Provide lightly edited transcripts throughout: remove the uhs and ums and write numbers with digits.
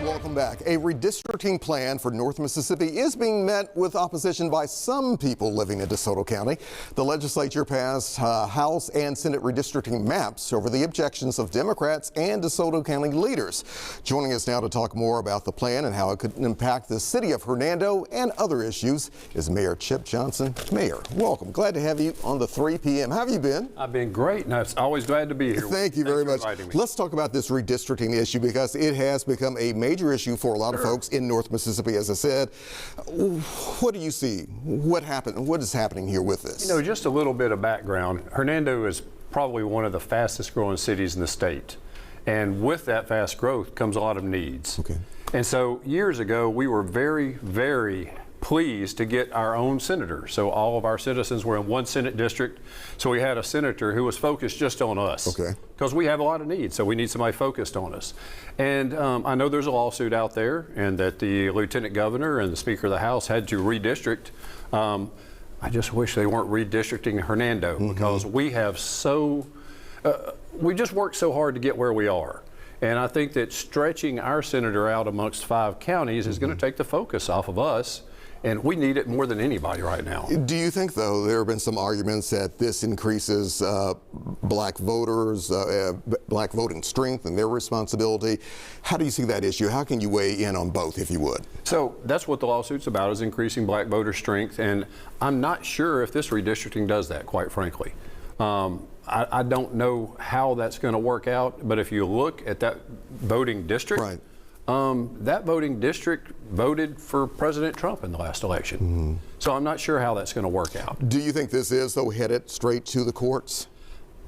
Welcome back. A redistricting plan for North Mississippi is being met with opposition by some people living in DeSoto County. The legislature passed House and Senate redistricting maps over the objections of Democrats and DeSoto County leaders. Joining us now to talk more about the plan and how it could impact the city of Hernando and other issues is Mayor Chip Johnson. Mayor, welcome. Glad to have you on the 3 p.m. How have you been? I've been great, and I'm always glad to be here. Thank you very much. Let's talk about this redistricting issue because it has become a major issue for a lot of folks in North Mississippi, as I said. What do you see? What happened? What is happening here with this? You know, just a little bit of background. Hernando is probably one of the fastest growing cities in the state. And with that fast growth comes a lot of needs. Okay. And so years ago, we were very, very pleased to get our own senator. So all of our citizens were in one Senate district. So we had a senator who was focused just on us. Okay. Because we have a lot of needs, so we need somebody focused on us. And I know there's a lawsuit out there and that the Lieutenant Governor and the Speaker of the House had to redistrict. I just wish they weren't redistricting Hernando because we have we just worked so hard to get where we are. And I think that stretching our senator out amongst 5 counties is going to take the focus off of us. And we need it more than anybody right now. Do you think, though, there have been some arguments that this increases black voters, black voting strength and their responsibility? How do you see that issue? How can you weigh in on both, if you would? So that's what the lawsuit's about, is increasing black voter strength. And I'm not sure if this redistricting does that, quite frankly. I don't know how that's going to work out, but if you look at that voting district, right. That voting district voted for President Trump in the last election. So I'm not sure how that's going to work out. Do you think this is, though, headed straight to the courts?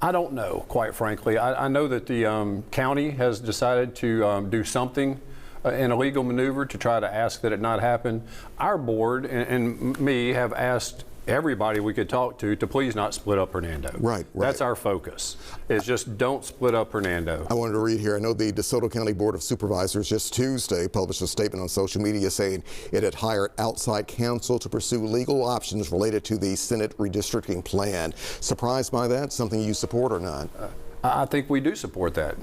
I don't know, quite frankly. I know that the county has decided to do something, an illegal maneuver to try to ask that it not happen. Our board and me have asked everybody we could talk to please not split up Hernando. Right. That's our focus, is just don't split up Hernando. I wanted to read here, I know the DeSoto County Board of Supervisors just Tuesday published a statement on social media saying it had hired outside counsel to pursue legal options related to the Senate redistricting plan. Surprised by that? Something you support or not? I think we do support that.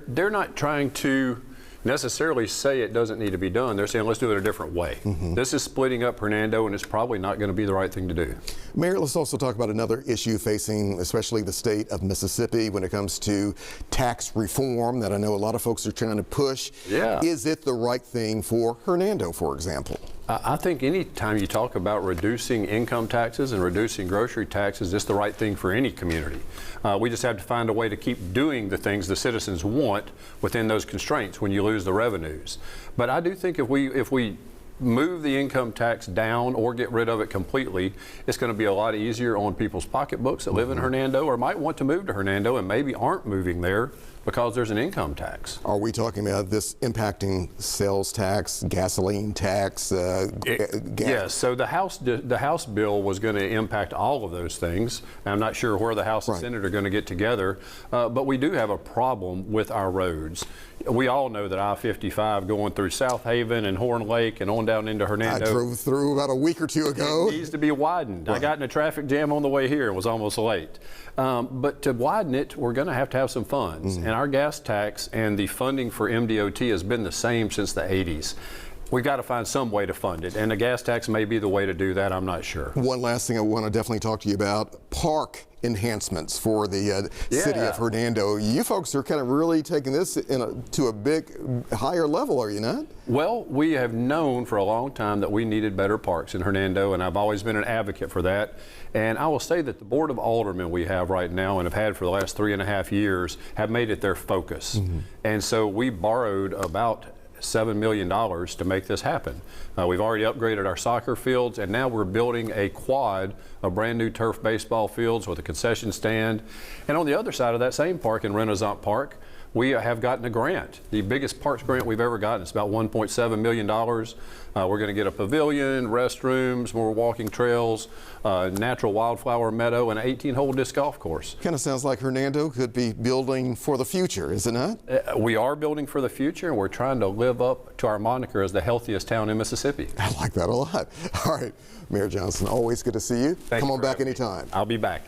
They're not trying to necessarily say it doesn't need to be done. They're saying let's do it a different way. This is splitting up Hernando, and it's probably not going to be the right thing to do. Mayor, let's also talk about another issue facing especially the state of Mississippi when it comes to tax reform that I know a lot of folks are trying to push. Yeah. Is it the right thing for Hernando, for example? I think any time you talk about reducing income taxes and reducing grocery taxes, it's the right thing for any community. We just have to find a way to keep doing the things the citizens want within those constraints when you lose the revenues. But I do think if we move the income tax down or get rid of it completely, it's going to be a lot easier on people's pocketbooks that live in Hernando or might want to move to Hernando and maybe aren't moving there because there's an income tax. Are we talking about this impacting sales tax, gasoline tax? Yes, so the House bill was going to impact all of those things. I'm not sure where the House and Senate are going to get together, but we do have a problem with our roads. We all know that I-55 going through South Haven and Horn Lake and on down into Hernando. I drove through about a week or two ago. It needs to be widened. I got in a traffic jam on the way here and was almost late. But to widen it, we're going to have some funds. And our gas tax and the funding for MDOT has been the same since the 80s. We've got to find some way to fund it, and the gas tax may be the way to do that. I'm not sure. One last thing I want to definitely talk to you about, park enhancements for the city of Hernando. You folks are kind of really taking this to a big, higher level, are you not? Well, we have known for a long time that we needed better parks in Hernando, and I've always been an advocate for that. And I will say that the Board of Aldermen we have right now and have had for the last 3.5 years have made it their focus. And so we borrowed about $7 million to make this happen. We've already upgraded our soccer fields, and now we're building a quad of brand new turf baseball fields with a concession stand. And on the other side of that same park in Renaissance Park, we have gotten a grant, the biggest parks grant we've ever gotten. It's about $1.7 million. We're going to get a pavilion, restrooms, more walking trails, natural wildflower meadow, and an 18-hole disc golf course. Kind of sounds like Hernando could be building for the future, is it not? We are building for the future, and we're trying to live up to our moniker as the healthiest town in Mississippi. I like that a lot. All right, Mayor Johnson, always good to see you. Come on back anytime. I'll be back.